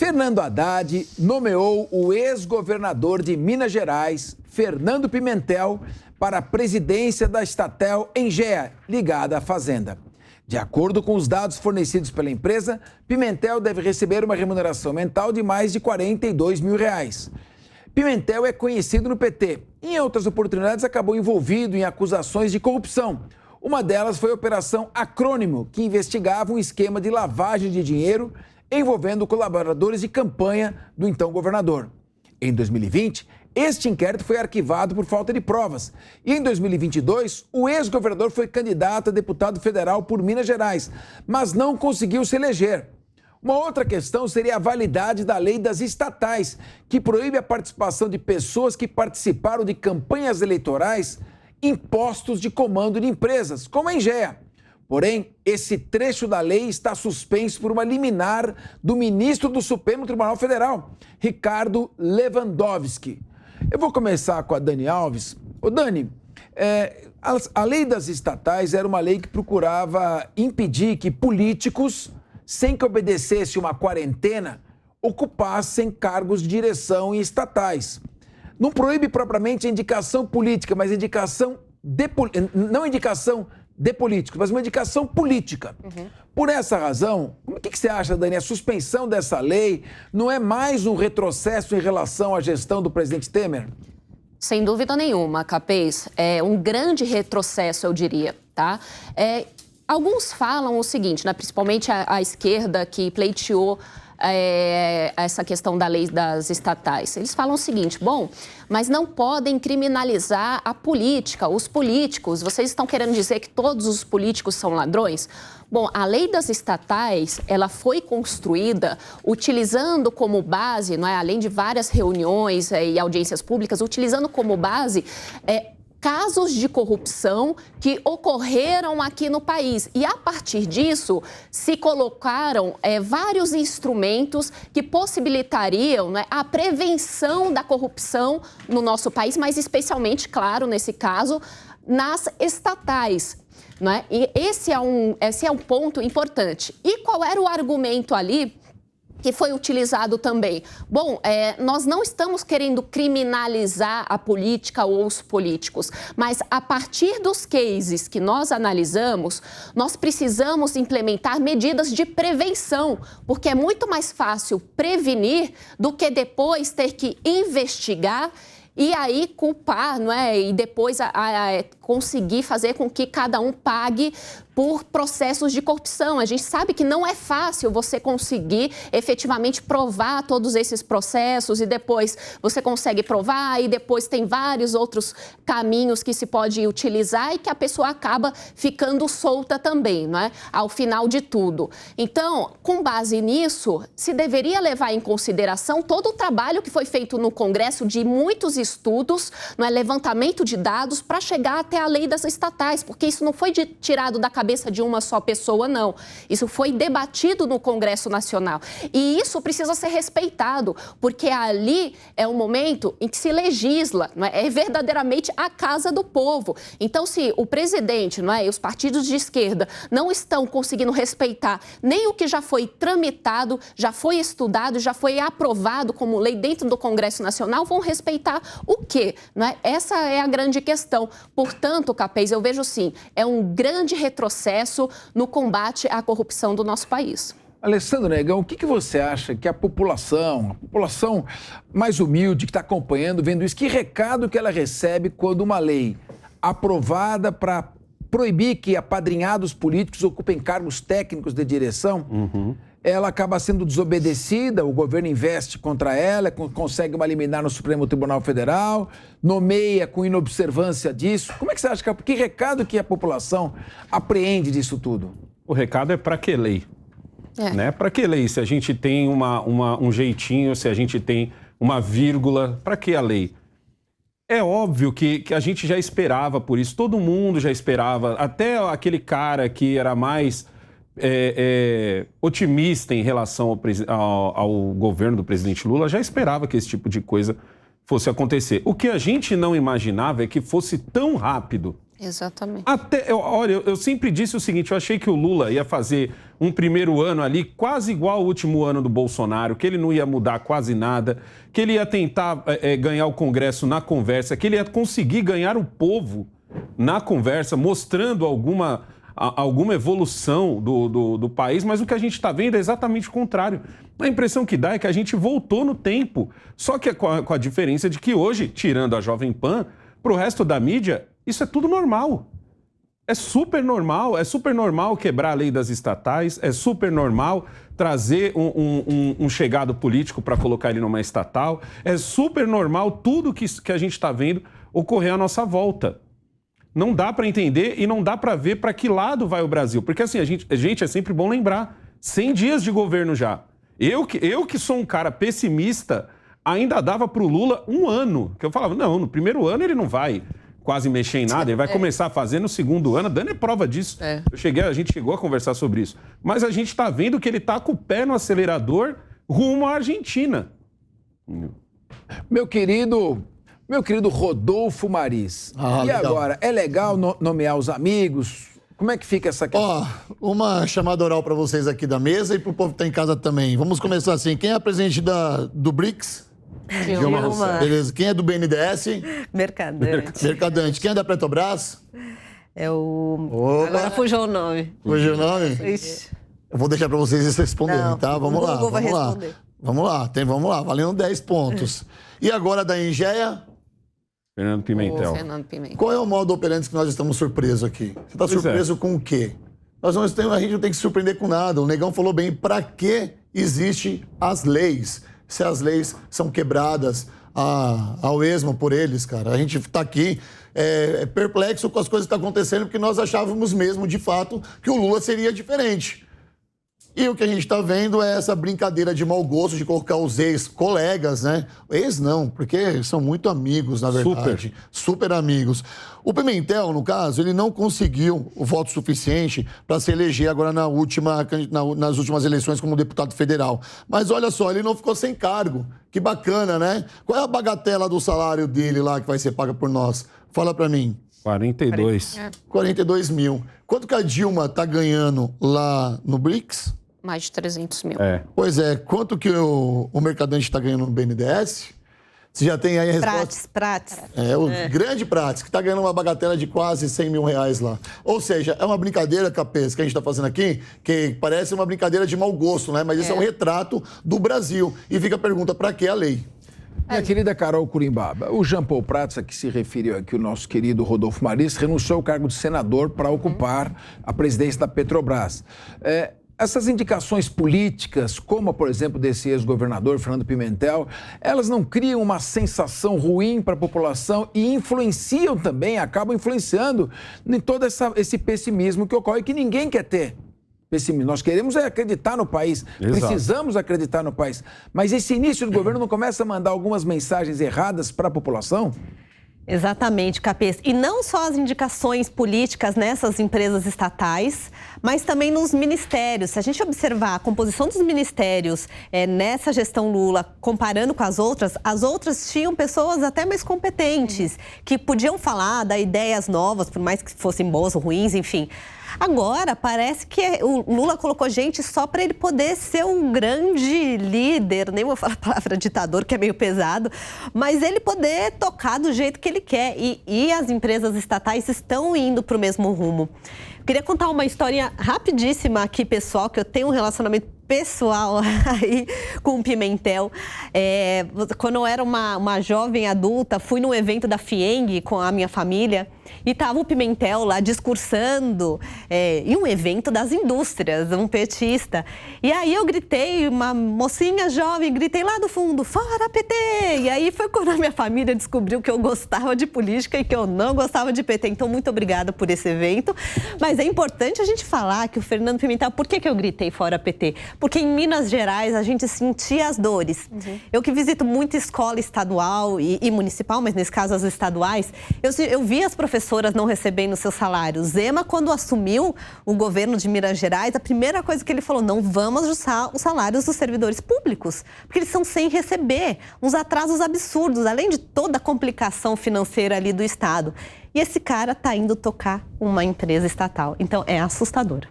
Fernando Haddad nomeou o ex-governador de Minas Gerais, Fernando Pimentel, para a presidência da Estatel Engea, ligada à Fazenda. De acordo com os dados fornecidos pela empresa, Pimentel deve receber uma remuneração mental de mais de R$42 mil. Pimentel é conhecido no PT. Em outras oportunidades, acabou envolvido em acusações de corrupção. Uma delas foi a Operação Acrônimo, que investigava um esquema de lavagem de dinheiro envolvendo colaboradores de campanha do então governador. Em 2020, este inquérito foi arquivado por falta de provas. E em 2022, o ex-governador foi candidato a deputado federal por Minas Gerais, mas não conseguiu se eleger. Uma outra questão seria a validade da lei das estatais, que proíbe a participação de pessoas que participaram de campanhas eleitorais em postos de comando de empresas, como a Engea. Porém, esse trecho da lei está suspenso por uma liminar do ministro do Supremo Tribunal Federal, Ricardo Lewandowski. Eu vou começar com a Dani Alves. Ô Dani, a lei das estatais era uma lei que procurava impedir que políticos, sem que obedecesse uma quarentena, ocupassem cargos de direção em estatais. Não proíbe propriamente a indicação política, mas não indicação de políticos, mas uma indicação política. Por essa razão, o que você acha, Dani? A suspensão dessa lei não é mais um retrocesso em relação à gestão do presidente Temer? Sem dúvida nenhuma, Capês. É um grande retrocesso, eu diria, tá? Alguns falam o seguinte, né, principalmente a esquerda que pleiteou essa questão da lei das estatais. Eles falam o seguinte, bom, mas não podem criminalizar a política, os políticos. Vocês estão querendo dizer que todos os políticos são ladrões? Bom, a lei das estatais, ela foi construída utilizando como base, não é, além de várias reuniões e audiências públicas, utilizando como base casos de corrupção que ocorreram aqui no país. E, a partir disso, se colocaram vários instrumentos que possibilitariam, né, a prevenção da corrupção no nosso país, mas especialmente, claro, nesse caso, nas estatais. Né? E esse é um ponto importante. E qual era o argumento ali que foi utilizado também? Bom, nós não estamos querendo criminalizar a política ou os políticos, mas a partir dos cases que nós analisamos, nós precisamos implementar medidas de prevenção, porque é muito mais fácil prevenir do que depois ter que investigar e aí culpar, não é? E depois conseguir fazer com que cada um pague por processos de corrupção. A gente sabe que não é fácil você conseguir efetivamente provar todos esses processos e depois você consegue provar e depois tem vários outros caminhos que se pode utilizar e que a pessoa acaba ficando solta também, não é? Ao final de tudo. Então, com base nisso, se deveria levar em consideração todo o trabalho que foi feito no Congresso de muitos estudos, não é? Levantamento de dados para chegar até a lei das estatais, porque isso não foi tirado da cabeça de uma só pessoa, não. Isso foi debatido no Congresso Nacional. E isso precisa ser respeitado, porque ali é um momento em que se legisla, não é? É verdadeiramente a casa do povo. Então, se o presidente, não é, e os partidos de esquerda não estão conseguindo respeitar nem o que já foi tramitado, já foi estudado, já foi aprovado como lei dentro do Congresso Nacional, vão respeitar o quê? Não é? Essa é a grande questão. Portanto, Capês, eu vejo sim, é um grande retrocesso no combate à corrupção do nosso país. Alessandro Negão, o que você acha que a população mais humilde que está acompanhando, vendo isso, que recado que ela recebe quando uma lei aprovada para proibir que apadrinhados políticos ocupem cargos técnicos de direção, ela acaba sendo desobedecida, o governo investe contra ela, consegue uma liminar no Supremo Tribunal Federal, nomeia com inobservância disso. Como é que você acha que recado que a população apreende disso tudo? O recado é para que lei? Né? Para que lei? Se a gente tem um jeitinho, se a gente tem uma vírgula, para que a lei? É óbvio que a gente já esperava por isso, todo mundo já esperava, até aquele cara que era mais otimista em relação ao governo do presidente Lula, já esperava que esse tipo de coisa fosse acontecer. O que a gente não imaginava é que fosse tão rápido. Exatamente. Olha, eu sempre disse o seguinte, eu achei que o Lula ia fazer um primeiro ano ali quase igual ao último ano do Bolsonaro, que ele não ia mudar quase nada, que ele ia tentar ganhar o Congresso na conversa, que ele ia conseguir ganhar o povo na conversa, mostrando alguma evolução do país, mas o que a gente está vendo é exatamente o contrário. A impressão que dá é que a gente voltou no tempo, só que com a diferença de que hoje, tirando a Jovem Pan, para o resto da mídia, isso é tudo normal. É super normal quebrar a lei das estatais, é super normal trazer um chegado político para colocar ele numa estatal, é super normal tudo que a gente está vendo ocorrer à nossa volta. Não dá para entender e não dá para ver para que lado vai o Brasil. Porque assim, gente, é sempre bom lembrar, 100 dias de governo já. Eu que sou um cara pessimista, ainda dava para o Lula um ano. Que eu falava, não, no primeiro ano ele não vai quase mexer em nada, ele vai começar a fazer no segundo ano. A Dani é prova disso. A gente chegou a conversar sobre isso. Mas a gente está vendo que ele está com o pé no acelerador rumo à Argentina. Meu querido Rodolfo Maris, e legal. Agora, é legal nomear os amigos? Como é que fica essa questão? Uma chamada oral para vocês aqui da mesa e para o povo que está em casa também. Vamos começar assim. Quem é a presidente do BRICS? Dilma. Beleza. Quem é do BNDES? Mercadante. Quem é da Petrobras? É o... Opa. Agora fugiu o nome. Fugiu o nome? Ixi. Eu vou deixar para vocês responderem, não, tá? Vamos lá. Vamos lá. Valendo 10 pontos. E agora da Engeia? Fernando Pimentel. Qual é o modo operante que nós estamos surpresos aqui? Você está surpreso com o quê? A gente não tem que se surpreender com nada. O Negão falou bem, para que existem as leis? Se as leis são quebradas ao esmo por eles, cara. A gente está aqui perplexo com as coisas que estão acontecendo, porque nós achávamos mesmo, de fato, que o Lula seria diferente. E o que a gente está vendo é essa brincadeira de mau gosto de colocar os ex-colegas, né? Ex não, porque são muito amigos, na verdade. Super amigos. O Pimentel, no caso, ele não conseguiu o voto suficiente para se eleger agora nas últimas eleições como deputado federal. Mas olha só, ele não ficou sem cargo. Que bacana, né? Qual é a bagatela do salário dele lá que vai ser paga por nós? Fala para mim. 42 mil. Quanto que a Dilma tá ganhando lá no BRICS? Mais de 300 mil. Pois é. Quanto que o Mercadante está ganhando no BNDES? Você já tem aí a resposta? Prates. Grande Prates, que está ganhando uma bagatela de quase 100 mil reais lá. Ou seja, é uma brincadeira, Capês, que a gente está fazendo aqui, que parece uma brincadeira de mau gosto, né? Mas isso é um retrato do Brasil. E fica a pergunta, para que a lei? Minha querida Carol Curimbaba, o Jean Paul Prats, a que se referiu aqui o nosso querido Rodolfo Maris, renunciou ao cargo de senador para ocupar a presidência da Petrobras. Essas indicações políticas, como, por exemplo, desse ex-governador Fernando Pimentel, elas não criam uma sensação ruim para a população e influenciam também, acabam influenciando em todo esse pessimismo que ocorre, que ninguém quer ter. Pessimismo. Nós queremos acreditar no país, precisamos acreditar no país. Mas esse início do governo não começa a mandar algumas mensagens erradas para a população? Exatamente, Capês. E não só as indicações políticas nessas empresas estatais, mas também nos ministérios. Se a gente observar a composição dos ministérios nessa gestão Lula, comparando com as outras tinham pessoas até mais competentes, que podiam falar, dar ideias novas, por mais que fossem boas ou ruins, enfim. Agora, parece que o Lula colocou gente só para ele poder ser um grande líder, nem vou falar a palavra ditador, que é meio pesado, mas ele poder tocar do jeito que ele quer. E as empresas estatais estão indo para o mesmo rumo. Queria contar uma história rapidíssima aqui, pessoal, que eu tenho um relacionamento pessoal aí com o Pimentel. Quando eu era uma jovem adulta, fui num evento da FIENG com a minha família e tava o Pimentel lá discursando em um evento das indústrias, um petista. E aí eu gritei, uma mocinha jovem, gritei lá do fundo, fora PT! E aí foi quando a minha família descobriu que eu gostava de política e que eu não gostava de PT. Então, muito obrigada por esse evento. Mas é importante a gente falar que o Fernando Pimentel, por que eu gritei fora PT? Porque em Minas Gerais a gente sentia as dores. Eu que visito muita escola estadual e municipal, mas nesse caso as estaduais, eu vi as professoras gestoras não recebendo seus salários. Zema, quando assumiu o governo de Minas Gerais, a primeira coisa que ele falou, não vamos ajustar os salários dos servidores públicos, porque eles são sem receber, uns atrasos absurdos, além de toda a complicação financeira ali do Estado. E esse cara está indo tocar uma empresa estatal. Então, é assustador.